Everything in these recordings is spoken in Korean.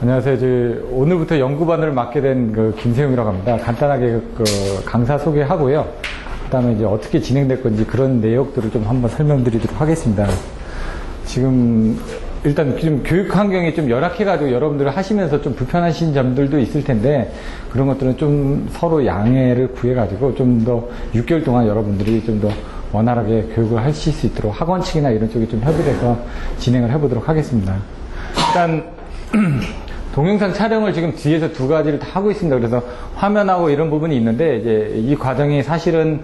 안녕하세요. 오늘부터 연구반을 맡게 된 김세용이라고 합니다. 간단하게 강사 소개하고요. 그 다음에 이제 어떻게 진행될 건지 그런 내역들을 좀 한번 설명드리도록 하겠습니다. 지금 일단 좀 교육 환경이 좀 열악해가지고 여러분들 하시면서 좀 불편하신 점들도 있을 텐데 그런 것들은 좀 서로 양해를 구해가지고 좀 더 6개월 동안 여러분들이 좀 더 원활하게 교육을 하실 수 있도록 학원 측이나 이런 쪽에 좀 협의를 해서 진행을 해보도록 하겠습니다. 일단 동영상 촬영을 지금 뒤에서 두 가지를 다 하고 있습니다. 그래서 화면하고 이런 부분이 있는데 이제 이 과정이 사실은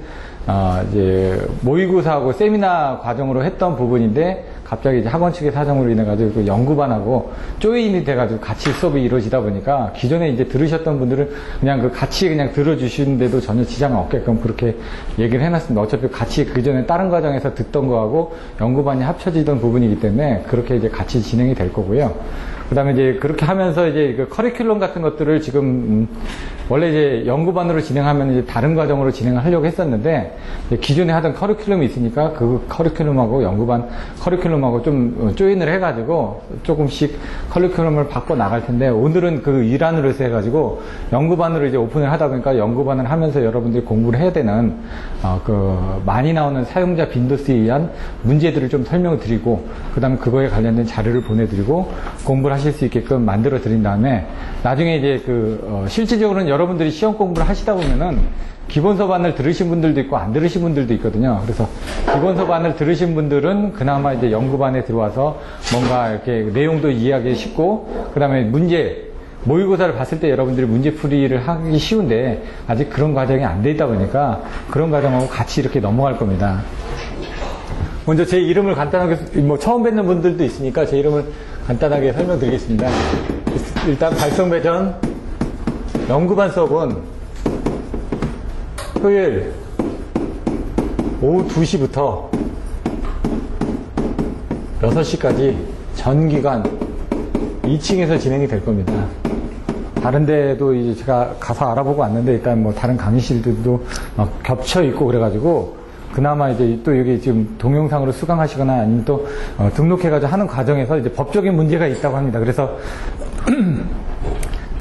이제 모의고사하고 세미나 과정으로 했던 부분인데 갑자기 이제 학원 측의 사정으로 인해 가지고 그 연구반하고 조인이 돼 가지고 같이 수업이 이루어지다 보니까 기존에 이제 들으셨던 분들은 그냥 같이 그냥 들어주시는데도 전혀 지장 없게끔 그렇게 얘기를 해놨습니다. 어차피 같이 그 전에 다른 과정에서 듣던 거하고 연구반이 합쳐지던 부분이기 때문에 그렇게 이제 같이 진행이 될 거고요. 그 다음에 이제 그렇게 하면서 이제 그 커리큘럼 같은 것들을 지금 원래 이제 연구반으로 진행하면 이제 다른 과정으로 진행을 하려고 했었는데 기존에 하던 커리큘럼이 있으니까 그 커리큘럼하고 연구반 커리큘럼하고 좀 조인을 해가지고 조금씩 커리큘럼을 바꿔 나갈 텐데 오늘은 그 일환으로 해가지고 연구반으로 이제 오픈을 하다 보니까 연구반을 하면서 여러분들이 공부를 해야 되는 많이 나오는 사용자 빈도수에 의한 문제들을 좀 설명을 드리고 그 다음에 그거에 관련된 자료를 보내드리고 공부를 하실 수 있게끔 만들어 드린 다음에 나중에 이제 실질적으로는 여러분들이 시험 공부를 하시다 보면은 기본서반을 들으신 분들도 있고 안 들으신 분들도 있거든요. 그래서 기본서반을 들으신 분들은 그나마 이제 연구반에 들어와서 뭔가 이렇게 내용도 이해하기 쉽고 그 다음에 모의고사를 봤을 때 여러분들이 문제풀이를 하기 쉬운데 아직 그런 과정이 안 돼 있다 보니까 그런 과정하고 같이 이렇게 넘어갈 겁니다. 먼저 제 이름을 간단하게 처음 뵙는 분들도 있으니까 제 이름을 간단하게 설명드리겠습니다. 일단 발성배전 연구반 수업은 토요일 오후 2시부터 6시까지 전기간 2층에서 진행이 될 겁니다. 다른 데도 이제 제가 가서 알아보고 왔는데 일단 다른 강의실들도 막 겹쳐 있고 그래가지고 그나마 이제 또 여기 지금 동영상으로 수강하시거나 아니면 또 등록해가지고 하는 과정에서 이제 법적인 문제가 있다고 합니다. 그래서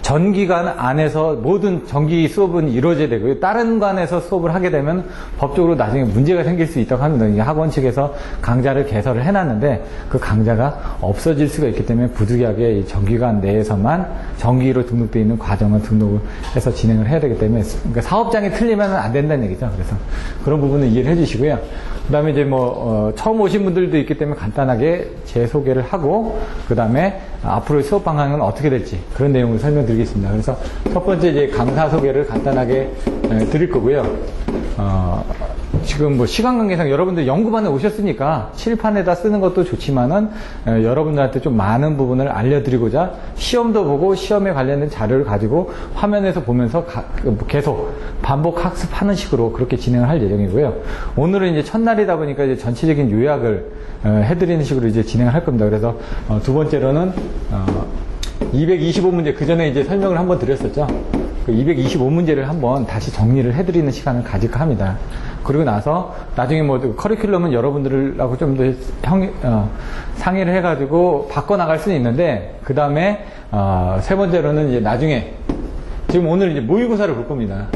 전기관 안에서 모든 정기 수업은 이루어져야 되고요. 다른 관에서 수업을 하게 되면 법적으로 나중에 문제가 생길 수 있다고 합니다. 학원 측에서 강좌를 개설을 해놨는데 그 강좌가 없어질 수가 있기 때문에 부득이하게 이 전기관 내에서만 정기로 등록되어 있는 과정을 등록을 해서 진행을 해야 되기 때문에 그러니까 사업장이 틀리면 안 된다는 얘기죠. 그래서 그런 부분은 이해를 해주시고요. 그 다음에 이제 처음 오신 분들도 있기 때문에 간단하게 제 소개를 하고 그 다음에 앞으로의 수업 방향은 어떻게 될지 그런 내용을 설명드리겠습니다. 그래서 첫 번째 이제 강사 소개를 간단하게 드릴 거고요. 지금 시간 관계상 여러분들 연구반에 오셨으니까 칠판에다 쓰는 것도 좋지만은 여러분들한테 좀 많은 부분을 알려드리고자 시험도 보고 시험에 관련된 자료를 가지고 화면에서 보면서 계속 반복 학습하는 식으로 그렇게 진행을 할 예정이고요. 오늘은 이제 첫날이다 보니까 이제 전체적인 요약을 해드리는 식으로 이제 진행을 할 겁니다. 그래서 두 번째로는 225문제 그 전에 이제 설명을 한번 드렸었죠. 그 225문제를 한번 다시 정리를 해드리는 시간을 가질까 합니다. 그리고 나서 나중에 커리큘럼은 여러분들하고 좀 더 상의를 해가지고 바꿔나갈 수는 있는데 그 다음에 세 번째로는 이제 나중에 지금 오늘 이제 모의고사를 볼 겁니다.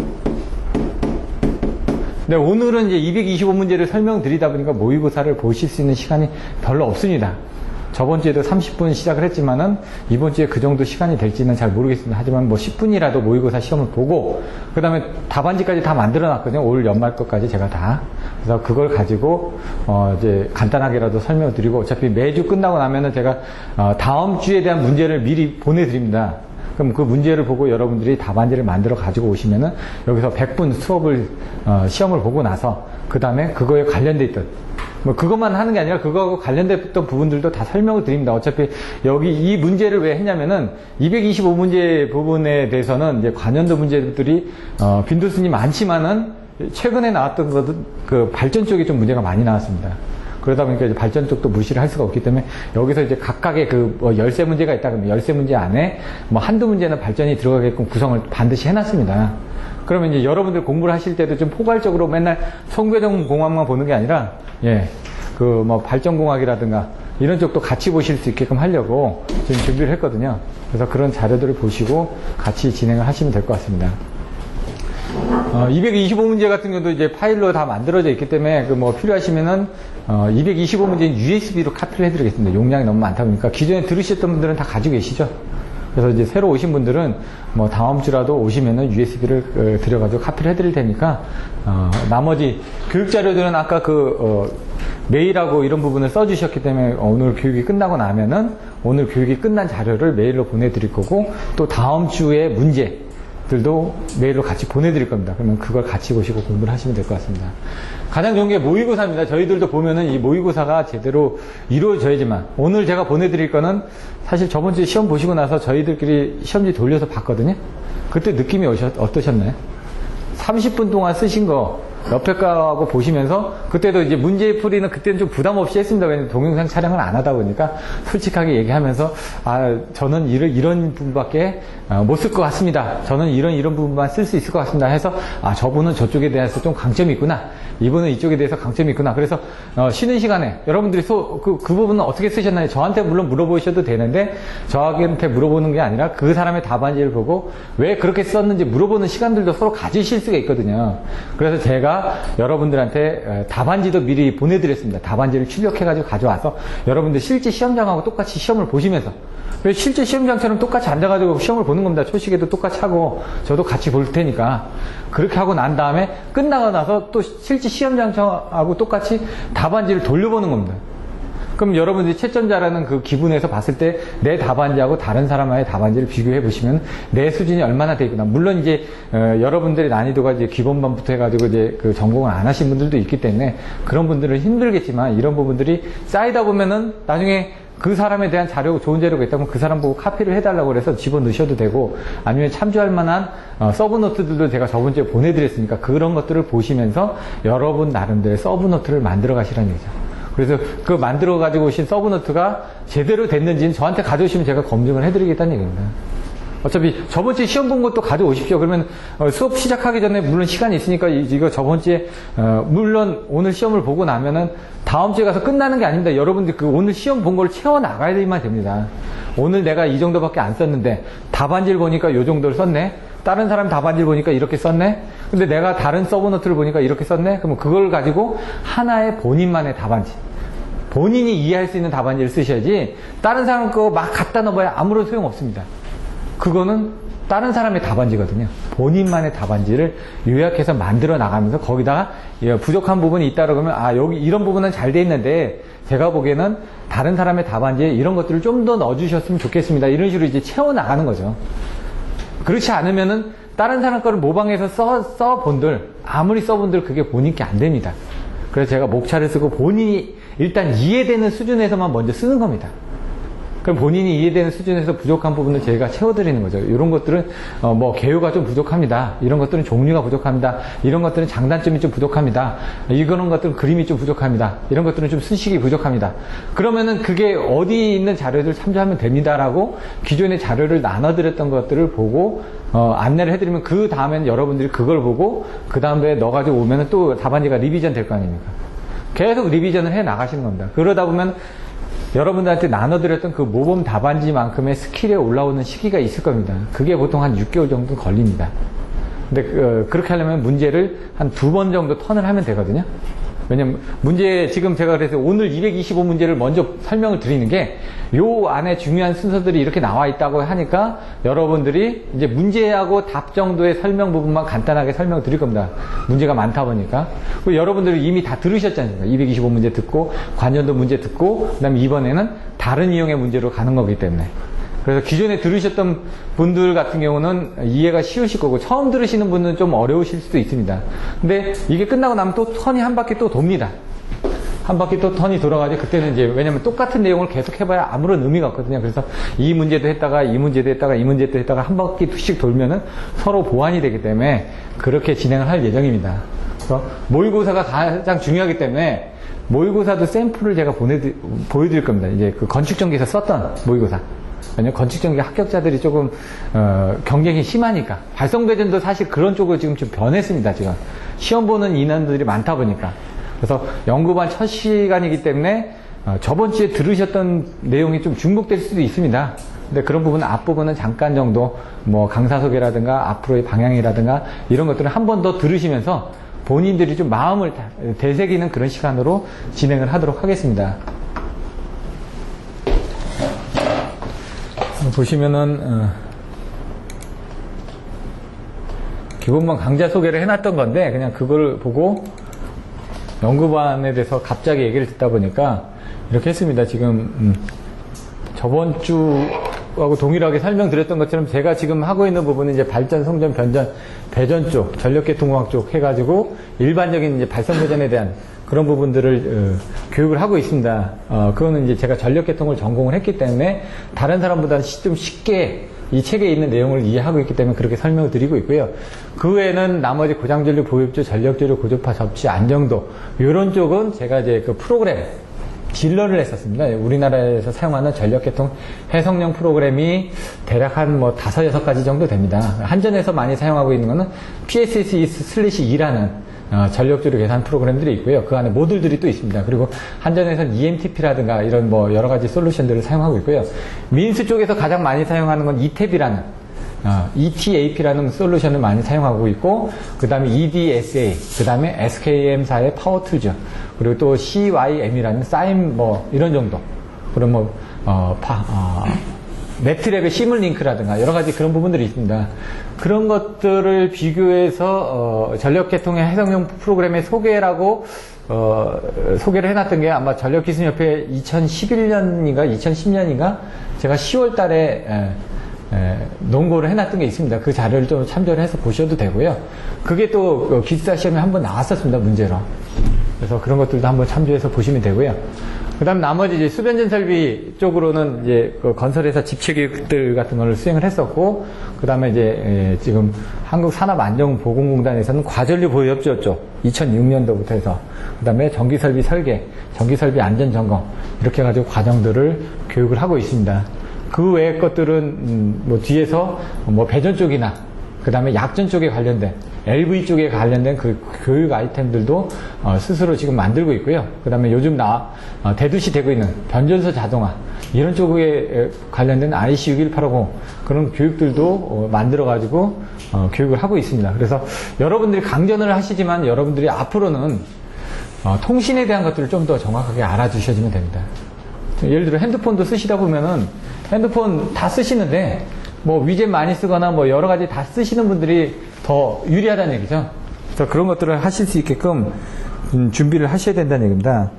근데 오늘은 이제 225문제를 설명드리다 보니까 모의고사를 보실 수 있는 시간이 별로 없습니다. 저번 주에도 30분 시작을 했지만은 이번 주에 그 정도 시간이 될지는 잘 모르겠습니다. 하지만 10분이라도 모의고사 시험을 보고 그 다음에 답안지까지 다 만들어 놨거든요. 올 연말 것까지 제가 다. 그래서 그걸 가지고 이제 간단하게라도 설명을 드리고 어차피 매주 끝나고 나면은 제가 다음 주에 대한 문제를 미리 보내드립니다. 그럼 그 문제를 보고 여러분들이 답안지를 만들어 가지고 오시면은 여기서 100분 수업을 시험을 보고 나서 그 다음에 그거에 관련돼 있던 그것만 하는 게 아니라 그거하고 관련됐던 부분들도 다 설명을 드립니다. 어차피 여기 이 문제를 왜 했냐면은 225문제 부분에 대해서는 이제 관련도 문제들이 빈도수는 많지만은 최근에 나왔던 것은 그 발전 쪽에 좀 문제가 많이 나왔습니다. 그러다 보니까 이제 발전 쪽도 무시를 할 수가 없기 때문에 여기서 이제 각각의 13문제가 있다 그러면 13문제 안에 한두 문제는 발전이 들어가게끔 구성을 반드시 해놨습니다. 그러면 이제 여러분들 공부를 하실 때도 좀 포괄적으로 맨날 송배정 공학만 보는 게 아니라 발전공학이라든가 이런 쪽도 같이 보실 수 있게끔 하려고 지금 준비를 했거든요. 그래서 그런 자료들을 보시고 같이 진행을 하시면 될 것 같습니다. 225문제 같은 경우도 이제 파일로 다 만들어져 있기 때문에 그 뭐 필요하시면은 225문제는 USB로 카피를 해드리겠습니다. 용량이 너무 많다 보니까 기존에 들으셨던 분들은 다 가지고 계시죠. 그래서 이제 새로 오신 분들은 뭐 다음 주라도 오시면은 USB를 들여가지고 카피를 해드릴 테니까 나머지 교육 자료들은 아까 메일하고 이런 부분을 써주셨기 때문에 오늘 교육이 끝나고 나면은 오늘 교육이 끝난 자료를 메일로 보내드릴 거고 또 다음 주에 문제들도 메일로 같이 보내드릴 겁니다. 그러면 그걸 같이 보시고 공부를 하시면 될 것 같습니다. 가장 좋은 게 모의고사입니다. 저희들도 보면은 이 모의고사가 제대로 이루어져야지만 오늘 제가 보내드릴 거는 사실 저번 주에 시험 보시고 나서 저희들끼리 시험지 돌려서 봤거든요. 그때 느낌이 어떠셨나요? 30분 동안 쓰신 거 옆에 거하고 보시면서 그때도 이제 문제 풀이는 그때는 좀 부담 없이 했습니다. 왜냐면 동영상 촬영을 안 하다 보니까 솔직하게 얘기하면서 저는 이런 부분밖에 못 쓸 것 같습니다. 저는 이런 부분만 쓸 수 있을 것 같습니다. 해서 저분은 저쪽에 대해서 좀 강점이 있구나. 이분은 이쪽에 대해서 강점이 있구나. 그래서 쉬는 시간에 여러분들이 그 부분은 어떻게 쓰셨나요? 저한테 물론 물어보셔도 되는데 저한테 물어보는 게 아니라 그 사람의 답안지를 보고 왜 그렇게 썼는지 물어보는 시간들도 서로 가지실 수가 있거든요. 그래서 제가 여러분들한테 답안지도 미리 보내드렸습니다. 답안지를 출력해가지고 가져와서 여러분들 실제 시험장하고 똑같이 시험을 보시면서 실제 시험장처럼 똑같이 앉아가지고 시험을 보는 겁니다. 초식에도 똑같이 하고 저도 같이 볼 테니까 그렇게 하고 난 다음에 끝나고 나서 또 실제 시험장하고 똑같이 답안지를 돌려보는 겁니다. 그럼 여러분들이 채점자라는 그 기분에서 봤을 때 내 답안지하고 다른 사람의 답안지를 비교해 보시면 내 수준이 얼마나 돼 있구나. 물론 이제 여러분들의 난이도가 이제 기본반부터 해가지고 이제 그 전공을 안 하신 분들도 있기 때문에 그런 분들은 힘들겠지만 이런 부분들이 쌓이다 보면은 나중에 그 사람에 대한 좋은 자료가 있다면 그 사람 보고 카피를 해달라고 그래서 집어넣으셔도 되고 아니면 참조할 만한 서브노트들도 제가 저번 주에 보내드렸으니까 그런 것들을 보시면서 여러분 나름대로의 서브노트를 만들어 가시라는 얘기죠. 그래서 그 만들어 가지고 오신 서브노트가 제대로 됐는지는 저한테 가져오시면 제가 검증을 해드리겠다는 얘기입니다. 어차피 저번 주에 시험 본 것도 가져오십시오. 그러면 수업 시작하기 전에 물론 시간이 있으니까 이거 저번 주에 물론 오늘 시험을 보고 나면은 다음 주에 가서 끝나는 게 아닙니다. 여러분들 그 오늘 시험 본 걸 채워 나가야만 됩니다. 오늘 내가 이 정도밖에 안 썼는데 답안지를 보니까 이 정도를 썼네. 다른 사람 답안지를 보니까 이렇게 썼네. 근데 내가 다른 서브노트를 보니까 이렇게 썼네. 그러면 그걸 가지고 하나의 본인만의 답안지, 본인이 이해할 수 있는 답안지를 쓰셔야지 다른 사람 거 막 갖다 넣어봐야 아무런 소용 없습니다. 그거는 다른 사람의 답안지거든요. 본인만의 답안지를 요약해서 만들어 나가면서 거기다가 부족한 부분이 있다 그러면 여기 이런 부분은 잘 돼 있는데 제가 보기에는 다른 사람의 답안지에 이런 것들을 좀 더 넣어주셨으면 좋겠습니다. 이런 식으로 이제 채워 나가는 거죠. 그렇지 않으면은 다른 사람 거를 모방해서 써본들 아무리 써본들 그게 본인께 안 됩니다. 그래서 제가 목차를 쓰고 본인이 일단 이해되는 수준에서만 먼저 쓰는 겁니다. 그럼 본인이 이해되는 수준에서 부족한 부분을 제가 채워드리는 거죠. 이런 것들은 개요가 좀 부족합니다. 이런 것들은 종류가 부족합니다. 이런 것들은 장단점이 좀 부족합니다. 이런 것들은 그림이 좀 부족합니다. 이런 것들은 좀 수식이 부족합니다. 그러면은 그게 어디 있는 자료들 참조하면 됩니다라고 기존의 자료를 나눠드렸던 것들을 보고 안내를 해드리면 그 다음에는 여러분들이 그걸 보고 그 다음에 넣어가지고 오면은 또 답안지가 리비전 될 거 아닙니까? 계속 리비전을 해 나가시는 겁니다. 그러다 보면 여러분들한테 나눠드렸던 그 모범 답안지만큼의 스킬에 올라오는 시기가 있을 겁니다. 그게 보통 한 6개월 정도 걸립니다. 근데 그렇게 하려면 문제를 한 2번 정도 턴을 하면 되거든요. 왜냐면 지금 제가 그래서 오늘 225문제를 먼저 설명을 드리는 게 요 안에 중요한 순서들이 이렇게 나와 있다고 하니까 여러분들이 이제 문제하고 답 정도의 설명 부분만 간단하게 설명을 드릴 겁니다. 문제가 많다 보니까. 그리고 여러분들이 이미 다 들으셨지 않습니까? 225문제 듣고 관전도 문제 듣고 그다음에 이번에는 다른 유형의 문제로 가는 거기 때문에. 그래서 기존에 들으셨던 분들 같은 경우는 이해가 쉬우실 거고 처음 들으시는 분은 좀 어려우실 수도 있습니다. 근데 이게 끝나고 나면 또 턴이 한 바퀴 또 돕니다. 한 바퀴 또 턴이 돌아가지. 그때는 이제 왜냐면 똑같은 내용을 계속 해봐야 아무런 의미가 없거든요. 그래서 이 문제도 했다가 이 문제도 했다가 이 문제도 했다가 한 바퀴씩 돌면은 서로 보완이 되기 때문에 그렇게 진행을 할 예정입니다. 그래서 모의고사가 가장 중요하기 때문에 모의고사도 샘플을 제가 보여드릴 겁니다. 이제 그 건축전기에서 썼던 모의고사. 왜냐면 건축전기 합격자들이 조금 경쟁이 심하니까 발성배전도 사실 그런 쪽으로 지금 좀 변했습니다. 지금 시험 보는 인원들이 많다 보니까. 그래서 연구반 첫 시간이기 때문에 저번 주에 들으셨던 내용이 좀 중복될 수도 있습니다. 근데 그런 부분은 앞부분은 잠깐 정도 뭐 강사 소개라든가 앞으로의 방향이라든가 이런 것들은 한 번 더 들으시면서 본인들이 좀 마음을 되새기는 그런 시간으로 진행을 하도록 하겠습니다. 보시면은 기본만 강좌 소개를 해놨던 건데 그냥 그걸 보고 연구반에 대해서 갑자기 얘기를 듣다 보니까 이렇게 했습니다. 지금 저번 주하고 동일하게 설명드렸던 것처럼 제가 지금 하고 있는 부분은 이제 발전, 성전, 변전, 배전 쪽, 전력계통공학 쪽 해가지고 일반적인 이제 발성 배전에 대한 그런 부분들을 교육을 하고 있습니다. 그거는 이제 제가 전력계통을 전공을 했기 때문에 다른 사람보다 좀 쉽게 이 책에 있는 내용을 이해하고 있기 때문에 그렇게 설명을 드리고 있고요. 그 외에는 나머지 고장전류, 보입조, 전력전류, 고주파, 접시, 안정도 이런 쪽은 제가 이제 그 프로그램 딜러를 했었습니다. 우리나라에서 사용하는 전력계통 해석용 프로그램이 대략 한 뭐 5, 6가지 정도 됩니다. 한전에서 많이 사용하고 있는 거는 PSE/2라는 전력주류 계산 프로그램들이 있고요. 그 안에 모듈들이 또 있습니다. 그리고 한전에서는 EMTP라든가 이런 뭐 여러 가지 솔루션들을 사용하고 있고요. 민수 쪽에서 가장 많이 사용하는 건 ETAP이라는 ETAP라는 솔루션을 많이 사용하고 있고, 그 다음에 EDSA, 그 다음에 SKM사의 파워툴즈, 그리고 또 CYM이라는 사임 뭐 이런 정도. 그럼 뭐 매트랩의 시뮬링크라든가 여러 가지 그런 부분들이 있습니다. 그런 것들을 비교해서 전력계통의 해석용 프로그램의 소개라고 소개를 해놨던 게 아마 전력기술협회 2011년인가 2010년인가 제가 10월 달에 논고를 해놨던 게 있습니다. 그 자료를 좀 참조를 해서 보셔도 되고요. 그게 또 기숙사 시험에 한번 나왔었습니다. 문제로. 그래서 그런 것들도 한번 참조해서 보시면 되고요. 그 다음 나머지 이제 수변전 설비 쪽으로는 이제 그 건설회사 집체교육들 같은 걸 수행을 했었고, 그 다음에 이제 지금 한국산업안전보건공단에서는 과전류 보유협조 쪽 2006년도부터 해서, 그 다음에 전기설비 설계, 전기설비 안전점검 이렇게 해가지고 과정들을 교육을 하고 있습니다. 그 외의 것들은 뭐 뒤에서 뭐 배전 쪽이나 그 다음에 약전 쪽에 관련된 LV 쪽에 관련된 그 교육 아이템들도 스스로 지금 만들고 있고요. 그 다음에 요즘 대두시 되고 있는 변전소 자동화 이런 쪽에 관련된 IC61850 그런 교육들도 만들어 가지고 교육을 하고 있습니다. 그래서 여러분들이 강전을 하시지만 여러분들이 앞으로는 통신에 대한 것들을 좀 더 정확하게 알아주셔야지면 됩니다. 예를 들어 핸드폰도 쓰시다 보면은 핸드폰 다 쓰시는데 뭐 위젯 많이 쓰거나 뭐 여러 가지 다 쓰시는 분들이 더 유리하다는 얘기죠. 그래서 그런 것들을 하실 수 있게끔 준비를 하셔야 된다는 얘기입니다.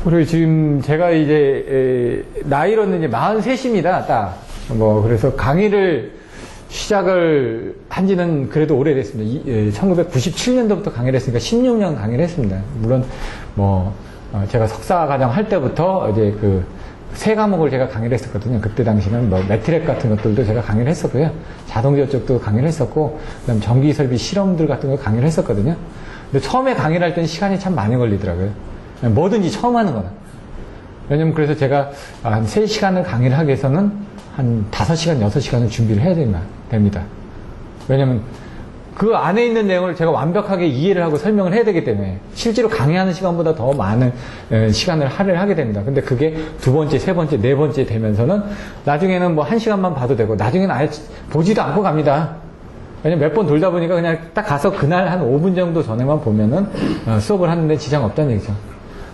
그리고 지금 제가 이제 나이로는 이제 43입니다. 딱 뭐 그래서 강의를 시작을 한 지는 그래도 오래됐습니다. 1997년도부터 강의를 했으니까 16년 강의를 했습니다. 물론 뭐 제가 석사과정 할 때부터 이제 그 세 과목을 제가 강의를 했었거든요. 그때 당시는 뭐 매트랩 같은 것들도 제가 강의를 했었고요. 자동차 쪽도 강의를 했었고, 그다음 전기 설비 실험들 같은 거 강의를 했었거든요. 근데 처음에 강의를 할 때는 시간이 참 많이 걸리더라고요. 뭐든지 처음 하는 거는. 왜냐면 그래서 제가 한 3시간을 강의를 하기 위해서는 한 5시간, 6시간을 준비를 해야 됩니다. 왜냐면 그 안에 있는 내용을 제가 완벽하게 이해를 하고 설명을 해야 되기 때문에 실제로 강의하는 시간보다 더 많은 시간을 할애를 하게 됩니다. 근데 그게 2번째, 3번째, 4번째 되면서는 나중에는 뭐 1시간만 봐도 되고 나중에는 아예 보지도 않고 갑니다. 왜냐면 몇 번 돌다 보니까 그냥 딱 가서 그날 한 5분 정도 전에만 보면은 수업을 하는데 지장 없다는 얘기죠.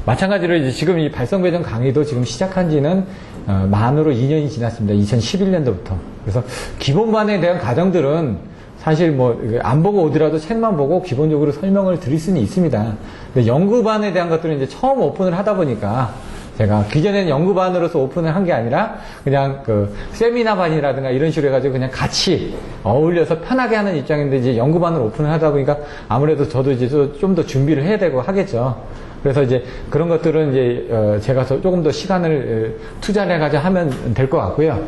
마찬가지로 이제 지금 이 발성배전 강의도 지금 시작한 지는 만으로 2년이 지났습니다. 2011년도부터. 그래서 기본반에 대한 과정들은 사실 뭐 안 보고 오더라도 책만 보고 기본적으로 설명을 드릴 수는 있습니다. 근데 연구반에 대한 것들은 이제 처음 오픈을 하다 보니까 제가 기존에는 연구반으로서 오픈을 한 게 아니라 그냥 그 세미나반이라든가 이런 식으로 해가지고 그냥 같이 어울려서 편하게 하는 입장인데 이제 연구반으로 오픈을 하다 보니까 아무래도 저도 이제 좀 더 준비를 해야 되고 하겠죠. 그래서 이제 그런 것들은 이제 제가 조금 더 시간을 투자를 해가지고 하면 될 것 같고요.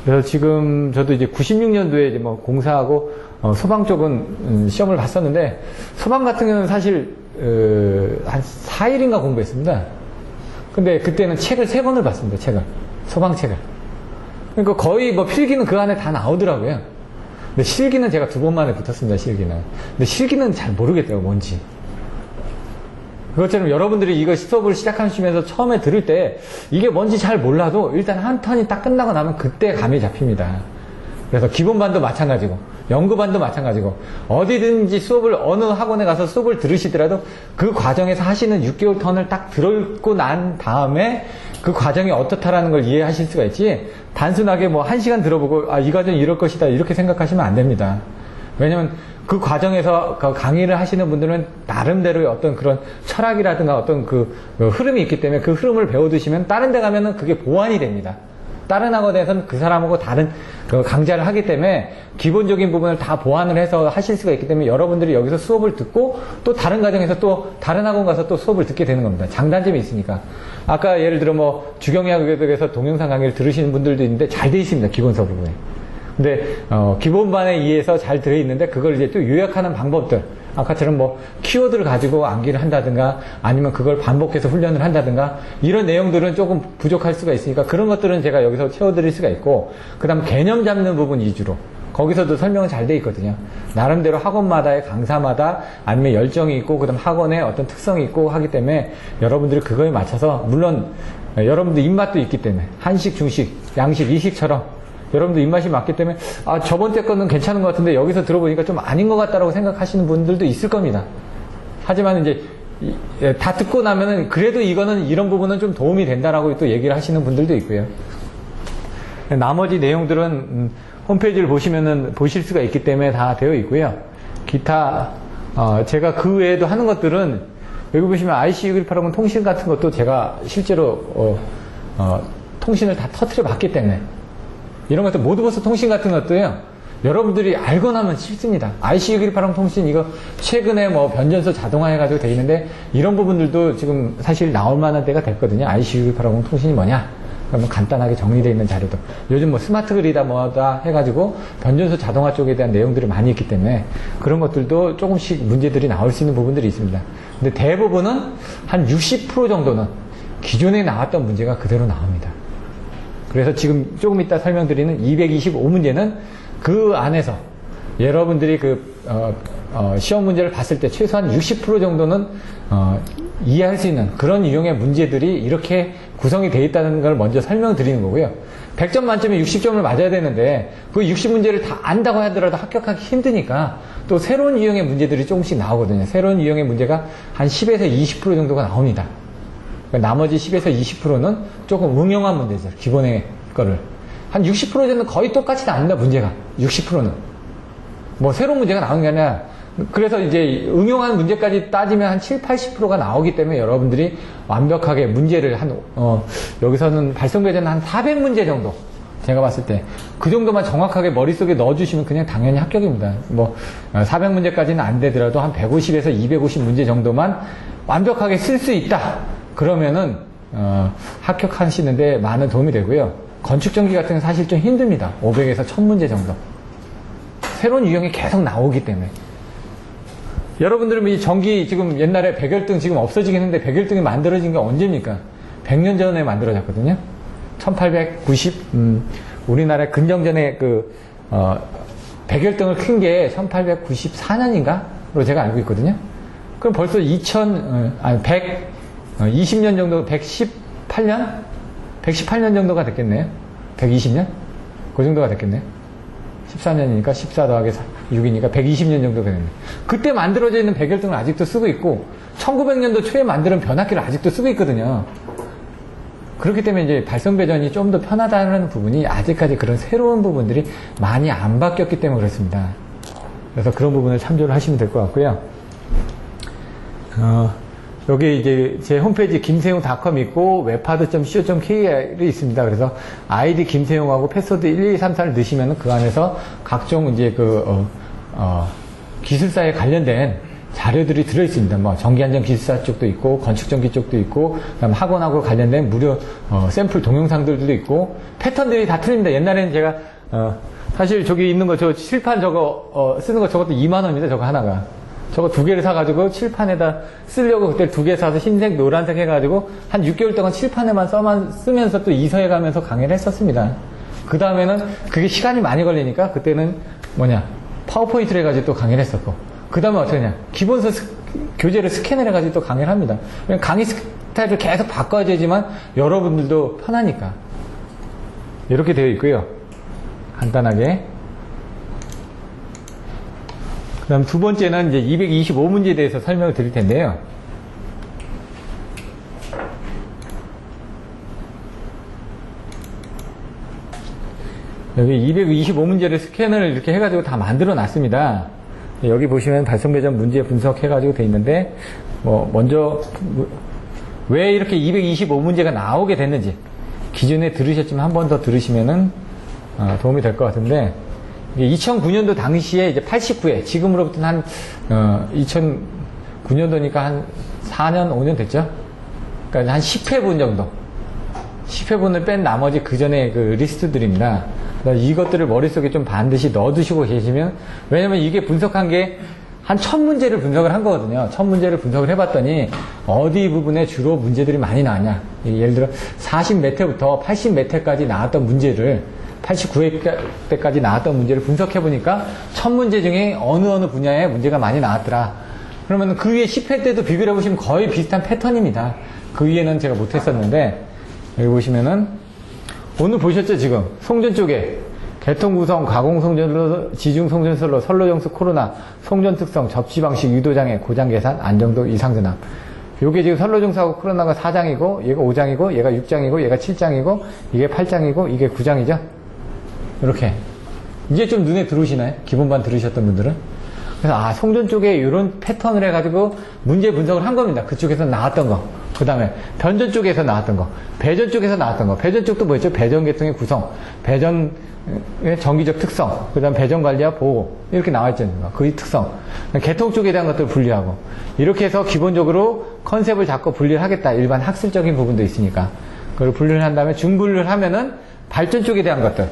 그래서 지금 저도 이제 96년도에 이제 뭐 공사하고 소방 쪽은 시험을 봤었는데 소방 같은 경우는 사실 한 4일인가 공부했습니다. 근데 그때는 책을 3권을 봤습니다. 책을. 소방 책을. 그러니까 거의 뭐 필기는 그 안에 다 나오더라고요. 근데 실기는 제가 2번 만에 붙었습니다, 실기는. 근데 실기는 잘 모르겠더라고요, 뭔지. 그것처럼 여러분들이 이거 수업을 시작하시면서 처음에 들을 때 이게 뭔지 잘 몰라도 일단 한 턴이 딱 끝나고 나면 그때 감이 잡힙니다. 그래서 기본반도 마찬가지고 연구반도 마찬가지고 어디든지 수업을 어느 학원에 가서 수업을 들으시더라도 그 과정에서 하시는 6개월 턴을 딱 들고 난 다음에 그 과정이 어떻다라는 걸 이해하실 수가 있지 단순하게 뭐 1시간 들어보고 아, 이 과정이 이럴 것이다 이렇게 생각하시면 안 됩니다. 왜냐면 그 과정에서 그 강의를 하시는 분들은 나름대로의 어떤 그런 철학이라든가 어떤 그 흐름이 있기 때문에 그 흐름을 배워두시면 다른 데 가면은 그게 보완이 됩니다. 다른 학원에서는 그 사람하고 다른 그 강좌를 하기 때문에 기본적인 부분을 다 보완을 해서 하실 수가 있기 때문에 여러분들이 여기서 수업을 듣고 또 다른 과정에서 또 다른 학원 가서 또 수업을 듣게 되는 겁니다. 장단점이 있으니까. 아까 예를 들어 뭐 주경야국에서 동영상 강의를 들으시는 분들도 있는데 잘 돼 있습니다. 기본 수업 부분에. 근데 기본반에 의해서 잘 들어있는데 그걸 이제 또 요약하는 방법들 아까처럼 뭐 키워드를 가지고 암기를 한다든가 아니면 그걸 반복해서 훈련을 한다든가 이런 내용들은 조금 부족할 수가 있으니까 그런 것들은 제가 여기서 채워드릴 수가 있고 그 다음 개념 잡는 부분 위주로 거기서도 설명은 잘 돼 있거든요. 나름대로 학원마다의 강사마다 아니면 열정이 있고 그 다음 학원의 어떤 특성이 있고 하기 때문에 여러분들이 그거에 맞춰서 물론 여러분들 입맛도 있기 때문에 한식, 중식, 양식, 이식처럼 여러분들 입맛이 맞기 때문에 아 저번 때 거는 괜찮은 것 같은데 여기서 들어보니까 좀 아닌 것 같다라고 생각하시는 분들도 있을 겁니다. 하지만 이제 다 듣고 나면은 그래도 이거는 이런 부분은 좀 도움이 된다라고 또 얘기를 하시는 분들도 있고요. 나머지 내용들은 홈페이지를 보시면은 보실 수가 있기 때문에 다 되어 있고요. 기타 제가 그 외에도 하는 것들은 여기 보시면 IC6180 통신 같은 것도 제가 실제로 통신을 다 터트려 봤기 때문에 이런 것도 모드버스 통신 같은 것도요. 여러분들이 알고 나면 쉽습니다. IC6180 통신 이거 최근에 뭐 변전소 자동화 해가지고 돼 있는데 이런 부분들도 지금 사실 나올 만한 때가 됐거든요. IC6180 통신이 뭐냐? 그러면 간단하게 정리되어 있는 자료도 요즘 뭐 스마트 그리다 뭐다 해가지고 변전소 자동화 쪽에 대한 내용들이 많이 있기 때문에 그런 것들도 조금씩 문제들이 나올 수 있는 부분들이 있습니다. 근데 대부분은 한 60% 정도는 기존에 나왔던 문제가 그대로 나옵니다. 그래서 지금 조금 이따 설명드리는 225문제는 그 안에서 여러분들이 시험 문제를 봤을 때 최소한 60% 정도는 이해할 수 있는 그런 유형의 문제들이 이렇게 구성이 되어 있다는 걸 먼저 설명드리는 거고요. 100점 만점에 60점을 맞아야 되는데 그 60문제를 다 안다고 하더라도 합격하기 힘드니까 또 새로운 유형의 문제들이 조금씩 나오거든요. 새로운 유형의 문제가 한 10에서 20% 정도가 나옵니다. 나머지 10에서 20%는 조금 응용한 문제죠. 기본의 거를. 한 60% 정도는 거의 똑같이 나옵니다. 문제가. 60%는. 뭐 새로운 문제가 나오는 게 아니라 그래서 이제 응용한 문제까지 따지면 한 7, 80%가 나오기 때문에 여러분들이 완벽하게 문제를 여기서는 발성배제는 한 400문제 정도. 제가 봤을 때. 그 정도만 정확하게 머릿속에 넣어주시면 그냥 당연히 합격입니다. 뭐 400문제까지는 안 되더라도 한 150에서 250문제 정도만 완벽하게 쓸 수 있다. 그러면은 합격하시는데 많은 도움이 되고요. 건축전기 같은 건 사실 좀 힘듭니다. 500에서 1000문제 정도. 새로운 유형이 계속 나오기 때문에. 여러분들은 이 전기 지금 옛날에 백열등 지금 없어지긴 했는데 백열등이 만들어진 게 언제입니까? 100년 전에 만들어졌거든요. 1890 우리나라의 근정전에 백열등을 킨 게 1894년인가로 제가 알고 있거든요. 그럼 벌써 120년 정도, 118년? 118년 정도가 됐겠네요. 120년? 그 정도가 됐겠네요. 14년이니까 14 더하기 6이니까 120년 정도가 됐네요. 그때 만들어져 있는 백열등을 아직도 쓰고 있고 1900년도 초에 만든 변압기를 아직도 쓰고 있거든요. 그렇기 때문에 이제 발성배전이 좀 더 편하다는 부분이 아직까지 그런 새로운 부분들이 많이 안 바뀌었기 때문에 그렇습니다. 그래서 그런 부분을 참조를 하시면 될 것 같고요. 여기 이제 제 홈페이지 김세용.com 있고 webhard.co.kr이 있습니다. 그래서 아이디 김세용하고 패스워드 1234를 넣으시면 그 안에서 각종 이제 기술사에 관련된 자료들이 들어있습니다. 뭐 전기안전 기술사 쪽도 있고 건축전기 쪽도 있고 그다음 학원하고 관련된 무료 샘플 동영상들도 있고 패턴들이 다 틀립니다. 옛날에는 제가 사실 저기 있는 거 저 칠판 저거 쓰는 거 저것도 2만 원입니다. 저거 하나가. 저거 2개를 사가지고 칠판에다 쓰려고 그때 2개 사서 흰색, 노란색 해가지고 한 6개월 동안 칠판에만 쓰면서 또 이서해 가면서 강의를 했었습니다. 그 다음에는 그게 시간이 많이 걸리니까 그때는 뭐냐, 파워포인트를 해가지고 또 강의를 했었고, 그 다음에 어떻게 하냐, 기본서 교재를 스캔을 해가지고 또 강의를 합니다. 강의 스타일을 계속 바꿔야 되지만 여러분들도 편하니까. 이렇게 되어 있고요. 간단하게. 그 다음 두 번째는 이제 225문제에 대해서 설명을 드릴 텐데요. 여기 225문제를 스캔을 이렇게 해가지고 다 만들어 놨습니다. 여기 보시면 발송배전 문제 분석해가지고 돼 있는데, 먼저, 왜 이렇게 225문제가 나오게 됐는지, 기존에 들으셨지만 한 번 더 들으시면은, 도움이 될 것 같은데, 2009년도 당시에 이제 89회, 지금으로부터는 한, 2009년도니까 한 4년, 5년 됐죠? 그러니까 한 10회분 정도. 10회분을 뺀 나머지 그 전에 그 리스트들입니다. 이것들을 머릿속에 좀 반드시 넣어두시고 계시면, 왜냐면 이게 분석한 게 한 1000문제를 분석을 한 거거든요. 1000문제를 분석을 해봤더니 어디 부분에 주로 문제들이 많이 나왔냐. 예를 들어 40몇 회부터 80몇 회까지 나왔던 문제를 89회 때까지 나왔던 문제를 분석해보니까 1000문제 중에 어느 분야에 문제가 많이 나왔더라. 그러면 그 위에 10회 때도 비교를 해보시면 거의 비슷한 패턴입니다. 그 위에는 제가 못했었는데, 여기 보시면은 오늘 보셨죠? 지금 송전 쪽에 개통 구성, 가공 송전로, 지중 송전설로, 선로 정수 코로나, 송전 특성, 접시 방식, 유도 장애, 고장 계산, 안정도, 이상 전압. 요게 지금 선로 정수하고 코로나가 4장이고, 얘가 5장이고, 얘가 6장이고, 얘가 7장이고, 이게 8장이고, 이게 9장이죠? 이렇게. 이제 좀 눈에 들어오시나요? 기본반 들으셨던 분들은? 그래서 송전 쪽에 이런 패턴을 해가지고 문제 분석을 한 겁니다. 그쪽에서 나왔던 거. 그 다음에 변전 쪽에서 나왔던 거, 배전 쪽에서 나왔던 거. 배전 쪽도 뭐였죠? 배전 계통의 구성, 배전의 정기적 특성, 그 다음 배전 관리와 보호, 이렇게 나와 있잖아요. 그 특성. 계통 쪽에 대한 것들을 분리하고, 이렇게 해서 기본적으로 컨셉을 잡고 분리를 하겠다. 일반 학술적인 부분도 있으니까. 그걸 분리를 한 다음에 중분류를 하면은 발전 쪽에 대한 것들.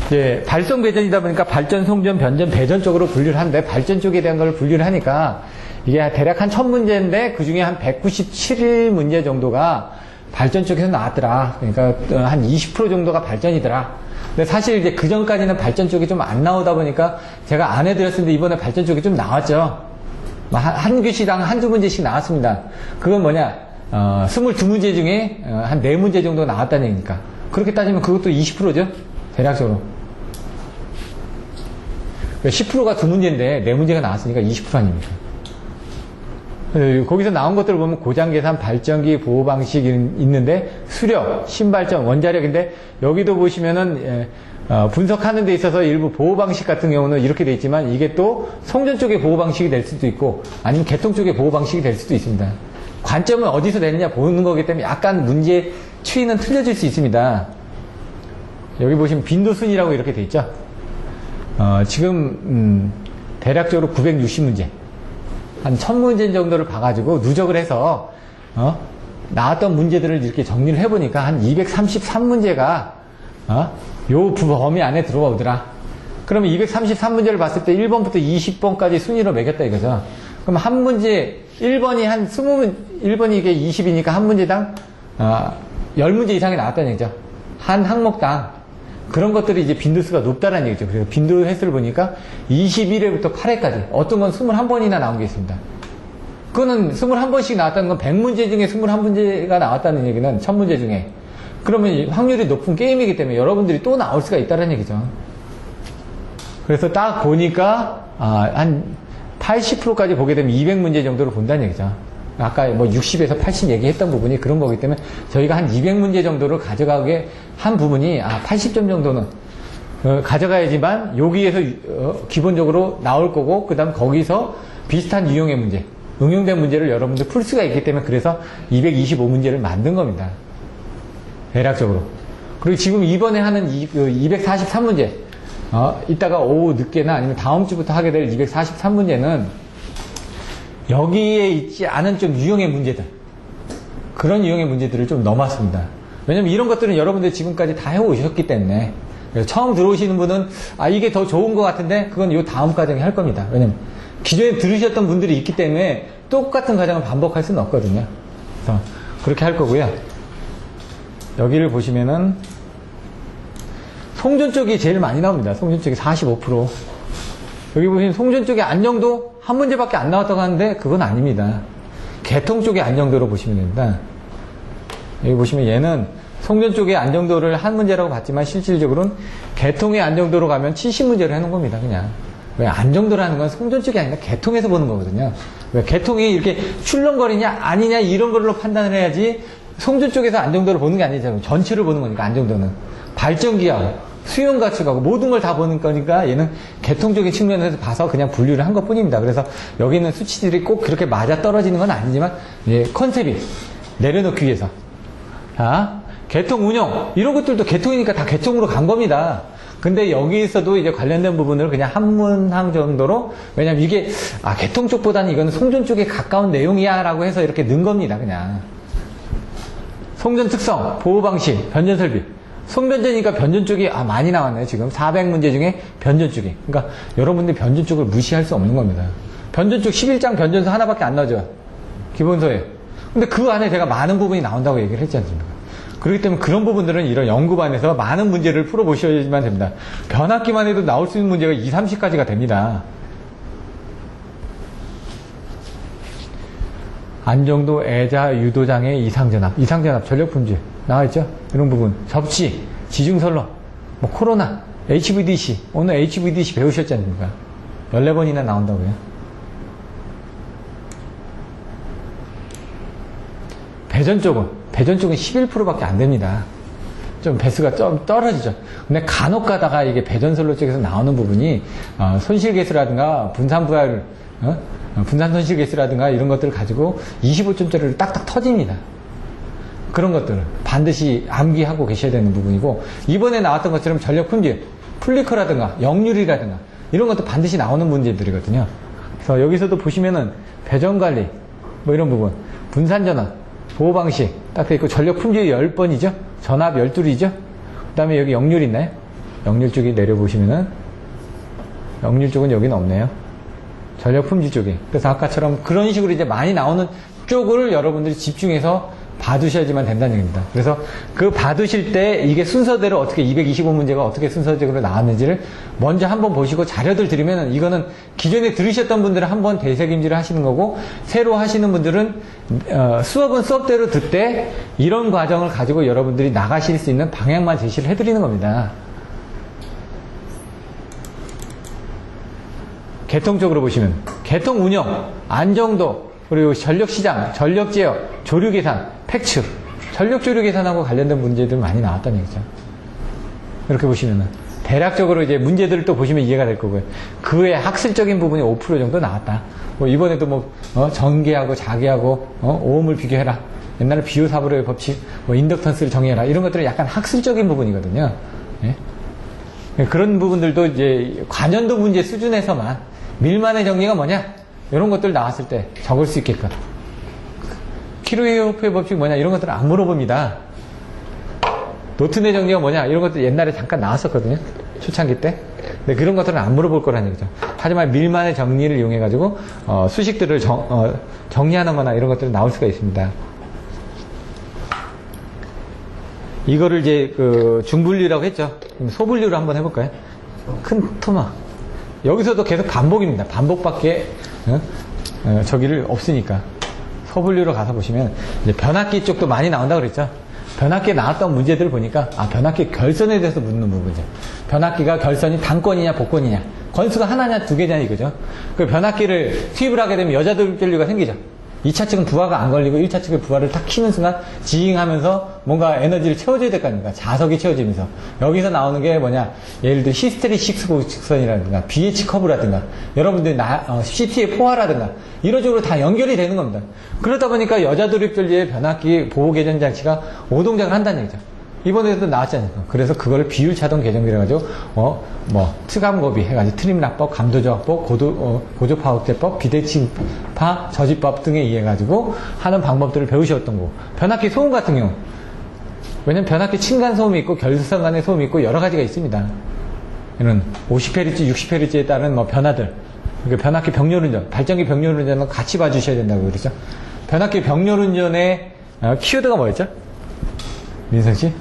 이제 발성 배전이다 보니까 발전, 송전, 변전, 배전 쪽으로 분류를 하는데, 발전 쪽에 대한 걸 분류를 하니까 이게 대략 한 1000문제인데 그 중에 한 197문제 정도가 발전 쪽에서 나왔더라. 그러니까 한 20% 정도가 발전이더라. 근데 사실 이제 그 전까지는 발전 쪽이 좀 안 나오다 보니까 제가 안 해드렸는데 이번에 발전 쪽이 좀 나왔죠. 한 교시당 한두 문제씩 나왔습니다. 그건 뭐냐, 22문제 중에 한 4문제 정도 나왔다는 얘기니까. 그렇게 따지면 그것도 20%죠. 대략적으로. 10%가 2문제인데 4문제가 나왔으니까 20% 아닙니까? 거기서 나온 것들을 보면 고장 계산, 발전기, 보호 방식이 있는데, 수력, 신발전, 원자력인데, 여기도 보시면은 분석하는 데 있어서 일부 보호 방식 같은 경우는 이렇게 돼 있지만, 이게 또 송전 쪽의 보호 방식이 될 수도 있고, 아니면 개통 쪽의 보호 방식이 될 수도 있습니다. 관점은 어디서 내느냐 보는 거기 때문에 약간 문제 추이는 틀려질 수 있습니다. 여기 보시면 빈도순이라고 이렇게 돼 있죠. 지금 대략적으로 960문제, 한 1000문제 정도를 봐가지고 누적을 해서 나왔던 문제들을 이렇게 정리를 해보니까 한 233문제가 요 범위 안에 들어오더라. 그러면 233문제를 봤을 때 1번부터 20번까지 순위로 매겼다 이거죠. 그럼 한 문제 1번이 한 1번이 이게 20이니까 한 문제당 10문제 이상이 나왔다는 얘기죠. 한 항목당. 그런 것들이 이제 빈도수가 높다는 얘기죠. 그래서 빈도 횟수를 보니까 21회부터 8회까지 어떤 건 21번이나 나온 게 있습니다. 그거는 21번씩 나왔다는 건 100문제 중에 21문제가 나왔다는 얘기는 1000문제 중에. 그러면 확률이 높은 게임이기 때문에 여러분들이 또 나올 수가 있다는 얘기죠. 그래서 딱 보니까 한 80%까지 보게 되면 200문제 정도를 본다는 얘기죠. 아까 뭐 60에서 80 얘기했던 부분이 그런 거기 때문에 저희가 한 200문제 정도를 가져가게 한 부분이 80점 정도는 가져가야지만 여기에서 기본적으로 나올 거고, 그 다음 거기서 비슷한 유형의 문제, 응용된 문제를 여러분들 풀 수가 있기 때문에 그래서 225문제를 만든 겁니다. 대략적으로. 그리고 지금 이번에 하는 243문제, 이따가 오후 늦게나 아니면 다음 주부터 하게 될 243문제는 여기에 있지 않은 좀 유형의 문제들, 그런 유형의 문제들을 좀 넘었습니다. 왜냐면 이런 것들은 여러분들 지금까지 다 해오셨기 때문에. 그래서 처음 들어오시는 분은 이게 더 좋은 것 같은데 그건 요 다음 과정에 할 겁니다. 왜냐면 기존에 들으셨던 분들이 있기 때문에 똑같은 과정을 반복할 수는 없거든요. 그래서 그렇게 할 거고요. 여기를 보시면은 송전 쪽이 제일 많이 나옵니다. 송전 쪽이 45%. 여기 보시면 송전 쪽의 안정도 한 문제밖에 안 나왔다고 하는데 그건 아닙니다. 개통 쪽의 안정도로 보시면 됩니다. 여기 보시면 얘는 송전 쪽의 안정도를 한 문제라고 봤지만 실질적으로는 개통의 안정도로 가면 70문제를 해놓은 겁니다. 그냥. 왜 안정도라는 건 송전 쪽이 아니라 개통에서 보는 거거든요. 왜 개통이 이렇게 출렁거리냐 아니냐 이런 걸로 판단을 해야지 송전 쪽에서 안정도를 보는 게 아니잖아요. 전체를 보는 거니까 안정도는. 발전기하고 수용 가축하고 모든 걸 다 보는 거니까 얘는 개통적인 측면에서 봐서 그냥 분류를 한 것 뿐입니다. 그래서 여기 있는 수치들이 꼭 그렇게 맞아 떨어지는 건 아니지만 컨셉이 내려놓기 위해서. 자, 개통 운영 이런 것들도 개통이니까 다 개통으로 간 겁니다. 근데 여기서도 이제 관련된 부분을 그냥 한 문항 정도로 왜냐면 이게 개통 쪽보다는 이거는 송전 쪽에 가까운 내용이야 라고 해서 이렇게 넣은 겁니다. 그냥 송전 특성, 보호 방식, 변전 설비. 송변전이니까 변전 쪽이 많이 나왔네요. 지금 400문제 중에 변전 쪽이. 그러니까 여러분들 변전 쪽을 무시할 수 없는 겁니다. 변전 쪽 11장 변전서 하나밖에 안 나오죠. 기본서에. 근데 그 안에 제가 많은 부분이 나온다고 얘기를 했지 않습니까? 그렇기 때문에 그런 부분들은 이런 연구반에서 많은 문제를 풀어보셔야지만 됩니다. 변압기만 해도 나올 수 있는 문제가 2, 30가지가 됩니다. 안정도, 애자, 유도장애, 이상전압. 이상전압, 전력품질. 나와있죠? 이런 부분. 접시, 지중설로, 코로나, HVDC. 오늘 HVDC 배우셨지 않습니까? 14번이나 나온다고요. 배전 쪽은 11%밖에 안 됩니다. 좀 배수가 좀 떨어지죠. 근데 간혹 가다가 이게 배전설로 쪽에서 나오는 부분이, 손실계수라든가, 분산부하율, 분산 손실계수라든가 이런 것들을 가지고 25점짜리를 딱딱 터집니다. 그런 것들을 반드시 암기하고 계셔야 되는 부분이고, 이번에 나왔던 것처럼 전력 품질, 플리커라든가 역률이라든가 이런 것도 반드시 나오는 문제들이거든요. 그래서 여기서도 보시면은 배전관리 이런 부분, 분산전압, 보호방식 딱 되어 있고, 전력 품질 10번이죠. 전압 12이죠. 그 다음에 여기 역률 있나요? 역률 쪽이 내려보시면은 역률 쪽은 여기는 없네요. 전력 품질 쪽이. 그래서 아까처럼 그런 식으로 이제 많이 나오는 쪽을 여러분들이 집중해서 봐두셔야지만 된다는 얘기입니다. 그래서 그 봐두실 때 이게 순서대로 어떻게 225문제가 어떻게 순서적으로 나왔는지를 먼저 한번 보시고 자료들 들으면 이거는 기존에 들으셨던 분들은 한번 되새김질을 하시는 거고, 새로 하시는 분들은 수업은 수업대로 듣되 이런 과정을 가지고 여러분들이 나가실 수 있는 방향만 제시를 해드리는 겁니다. 개통적으로 보시면 개통 운영, 안정도, 그리고 전력시장, 전력제어, 조류계산, 팩츠, 전력조류계산하고 관련된 문제들 많이 나왔다는 얘기죠. 이렇게 보시면은 대략적으로 이제 문제들을 또 보시면 이해가 될 거고요. 그 외에 학술적인 부분이 5% 정도 나왔다. 이번에도 전기하고 자기하고 오음을 비교해라. 옛날에 비오사브로의 법칙, 인덕턴스를 정의해라. 이런 것들은 약간 학술적인 부분이거든요. 예? 그런 부분들도 이제 관연도 문제 수준에서만 밀만의 정리가 뭐냐? 이런 것들 나왔을 때 적을 수 있게끔. 키르호프의 법칙 뭐냐? 이런 것들은 안 물어봅니다. 노튼의 정리가 뭐냐? 이런 것들 옛날에 잠깐 나왔었거든요. 초창기 때. 근데 그런 것들은 안 물어볼 거라는 얘기죠. 하지만 밀만의 정리를 이용해가지고, 수식들을 정리하는 거나 이런 것들이 나올 수가 있습니다. 이거를 이제, 중분류라고 했죠. 그럼 소분류로 한번 해볼까요? 큰 토마. 여기서도 계속 반복입니다. 반복밖에, 저기를 없으니까. 소분류로 가서 보시면, 이제 변압기 쪽도 많이 나온다고 그랬죠. 변압기에 나왔던 문제들을 보니까, 변압기 결선에 대해서 묻는 부분이죠. 변압기가 결선이 단권이냐, 복권이냐. 건수가 하나냐, 두 개냐, 이거죠. 그 변압기를 투입을 하게 되면 여자돌전류가 생기죠. 2차 측은 부하가 안 걸리고 1차 측의 부하를 탁 키는 순간 지잉하면서 뭔가 에너지를 채워줘야 될 거 아닙니까? 자석이 채워지면서. 여기서 나오는 게 뭐냐? 예를 들어 히스테리식스 고직선이라든가 BH 커브라든가 여러분들 CT의 포화라든가 이런 쪽으로 다 연결이 되는 겁니다. 그러다 보니까 여자 돌입전류의 변압기 보호 개전 장치가 오동작을 한다는 얘기죠. 이번에도 나왔지 않습니까? 그래서 그걸 비율 차동 개정기라 가지고 트감고비 해가지고 트림납법, 감도조합법, 고조파업제법, 비대칭파 저지법 등에 의해 가지고 하는 방법들을 배우셨던 거고, 변압기 소음 같은 경우, 왜냐면 변압기 층간 소음이 있고 결선 간의 소음이 있고 여러 가지가 있습니다. 이런 50Hz, 60Hz에 따른 변화들, 그러니까 변압기 병렬운전, 발전기 병렬운전은 같이 봐주셔야 된다고 그러죠. 변압기 병렬운전의 키워드가 뭐였죠? 민성 씨?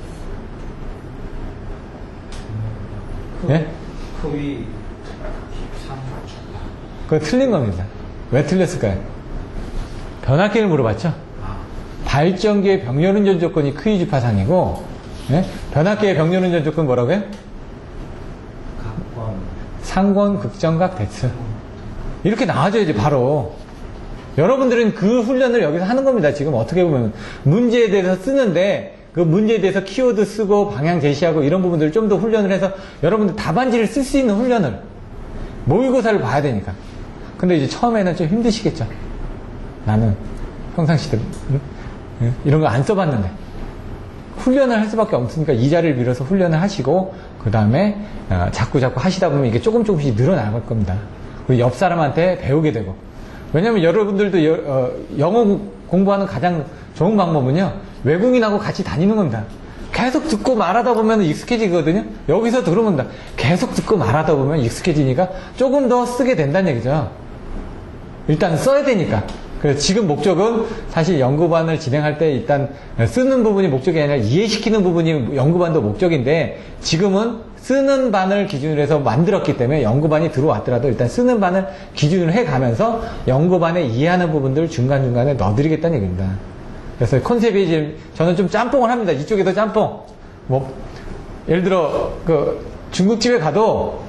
예? 거의 그거 틀린 겁니다. 왜 틀렸을까요? 변압기를 물어봤죠? 발전기의 병렬운전 조건이 크위즈 파상이고, 예? 변압기의 병렬운전 조건 뭐라고요? 상권, 극정각, 대츠. 이렇게 나와줘야지, 바로. 여러분들은 그 훈련을 여기서 하는 겁니다. 지금 어떻게 보면. 문제에 대해서 쓰는데, 그 문제에 대해서 키워드 쓰고, 방향 제시하고, 이런 부분들을 좀 더 훈련을 해서, 여러분들 답안지를 쓸 수 있는 훈련을, 모의고사를 봐야 되니까. 근데 이제 처음에는 좀 힘드시겠죠. 나는 평상시대, 응? 이런 거 안 써봤는데. 훈련을 할 수밖에 없으니까 이 자리를 빌어서 훈련을 하시고, 그 다음에 자꾸 하시다 보면 이게 조금씩 늘어나갈 겁니다. 그리고 옆 사람한테 배우게 되고. 왜냐면 여러분들도 영어 공부하는 가장 좋은 방법은요, 외국인하고 같이 다니는 겁니다. 계속 듣고 말하다 보면 익숙해지거든요. 여기서 들으면 계속 듣고 말하다 보면 익숙해지니까 조금 더 쓰게 된다는 얘기죠. 일단 써야 되니까. 그래서 지금 목적은 사실 연구반을 진행할 때 일단 쓰는 부분이 목적이 아니라 이해시키는 부분이 연구반도 목적인데, 지금은 쓰는 반을 기준으로 해서 만들었기 때문에 연구반이 들어왔더라도 일단 쓰는 반을 기준으로 해가면서 연구반에 이해하는 부분들을 중간중간에 넣어드리겠다는 얘기입니다. 그래서 컨셉이 지금 저는 좀 짬뽕을 합니다. 이쪽에도 짬뽕. 뭐 예를 들어 중국집에 가도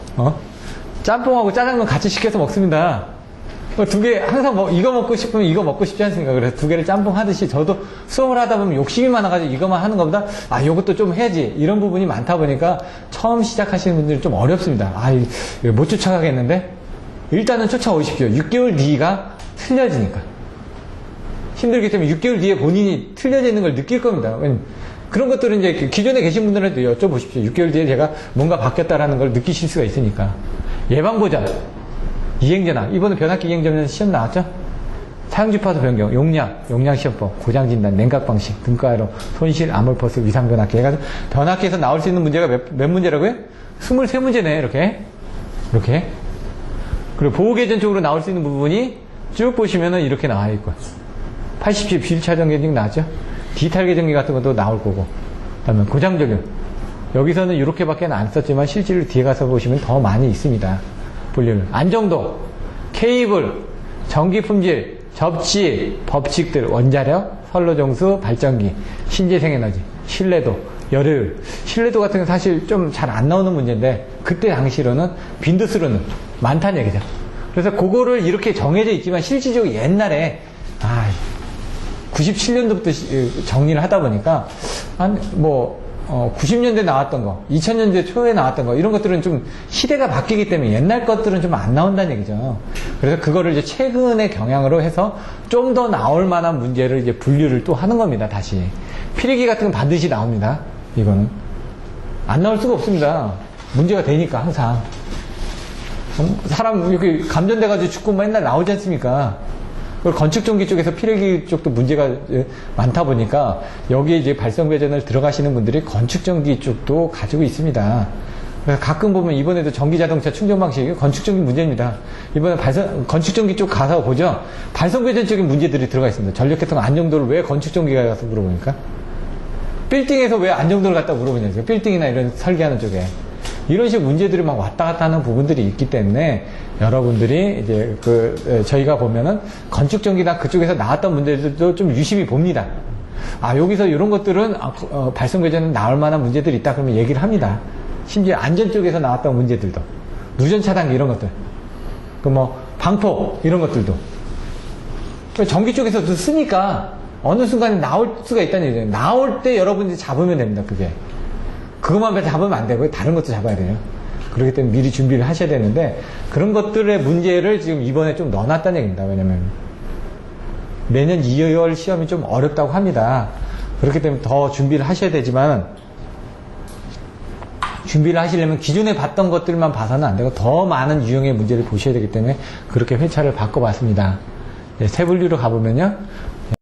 짬뽕하고 짜장면 같이 시켜서 먹습니다. 두 개 항상 이거 먹고 싶으면 이거 먹고 싶지 않습니까? 그래서 두 개를 짬뽕 하듯이 저도 수업을 하다 보면 욕심이 많아가지고 이거만 하는 것보다 요것도 좀 해야지, 이런 부분이 많다 보니까 처음 시작하시는 분들은 좀 어렵습니다. 이거 못 쫓아가겠는데? 일단은 쫓아오십시오. 6개월 뒤가 틀려지니까. 힘들기 때문에 6개월 뒤에 본인이 틀려져 있는 걸 느낄 겁니다. 그런 것들은 이제 기존에 계신 분들한테 여쭤보십시오. 6개월 뒤에 제가 뭔가 바뀌었다라는 걸 느끼실 수가 있으니까. 예방보장, 이행전환. 이번에 변압기 이행전환 시험 나왔죠? 사용주파수 변경, 용량시험법, 고장진단, 냉각방식, 등가로, 손실, 아몰퍼스, 위상변압기 해가지고 변압기에서 나올 수 있는 문제가 몇 문제라고요? 23문제네, 이렇게. 그리고 보호개전 쪽으로 나올 수 있는 부분이 쭉 보시면은 이렇게 나와 있고. 80주 비일차정 계정 나왔죠? 디지털 계정기 같은 것도 나올 거고. 그 다음에 고장 적용. 여기서는 이렇게밖에 안 썼지만 실제로 뒤에 가서 보시면 더 많이 있습니다. 분류를. 안정도, 케이블, 전기 품질, 접지, 법칙들, 원자력, 선로정수, 발전기, 신재생 에너지, 신뢰도, 열효율. 신뢰도 같은 건 사실 좀 잘 안 나오는 문제인데, 그때 당시로는 빈도수로는 많다는 얘기죠. 그래서 그거를 이렇게 정해져 있지만 실질적으로 옛날에 97년도부터 정리를 하다 보니까 90년대 나왔던 거, 2000년대 초에 나왔던 거, 이런 것들은 좀 시대가 바뀌기 때문에 옛날 것들은 좀 안 나온다는 얘기죠. 그래서 그거를 이제 최근의 경향으로 해서 좀 더 나올 만한 문제를 이제 분류를 또 하는 겁니다, 다시. 필기 같은 건 반드시 나옵니다. 이거는. 안 나올 수가 없습니다. 문제가 되니까, 항상. 사람 이렇게 감전돼가지고 축구 맨날 나오지 않습니까? 건축전기 쪽에서 필기 쪽도 문제가 많다 보니까 여기에 이제 발성배전을 들어가시는 분들이 건축전기 쪽도 가지고 있습니다. 그래서 가끔 보면 이번에도 전기자동차 충전 방식이 건축전기 문제입니다. 이번에 건축전기 쪽 가서 보죠. 발성배전적인 문제들이 들어가 있습니다. 전력계통 안정도를 왜 건축전기가 가서 물어보니까? 빌딩에서 왜 안정도를 갖다 물어보냐죠. 빌딩이나 이런 설계하는 쪽에. 이런 식의 문제들이 막 왔다 갔다 하는 부분들이 있기 때문에 여러분들이 이제 저희가 보면은 건축전기나 그쪽에서 나왔던 문제들도 좀 유심히 봅니다. 여기서 이런 것들은 발성배전은 나올 만한 문제들이 있다 그러면 얘기를 합니다. 심지어 안전 쪽에서 나왔던 문제들도, 누전 차단기 이런 것들, 방폭 이런 것들도 전기 쪽에서도 쓰니까 어느 순간에 나올 수가 있다는 얘기예요. 나올 때 여러분들이 잡으면 됩니다. 그것만 잡으면 안 되고요. 다른 것도 잡아야 돼요. 그렇기 때문에 미리 준비를 하셔야 되는데, 그런 것들의 문제를 지금 이번에 좀 넣어놨다는 얘기입니다. 왜냐면 내년 2월 시험이 좀 어렵다고 합니다. 그렇기 때문에 더 준비를 하셔야 되지만, 준비를 하시려면 기존에 봤던 것들만 봐서는 안 되고 더 많은 유형의 문제를 보셔야 되기 때문에 그렇게 회차를 바꿔봤습니다. 세 분류로 가보면요.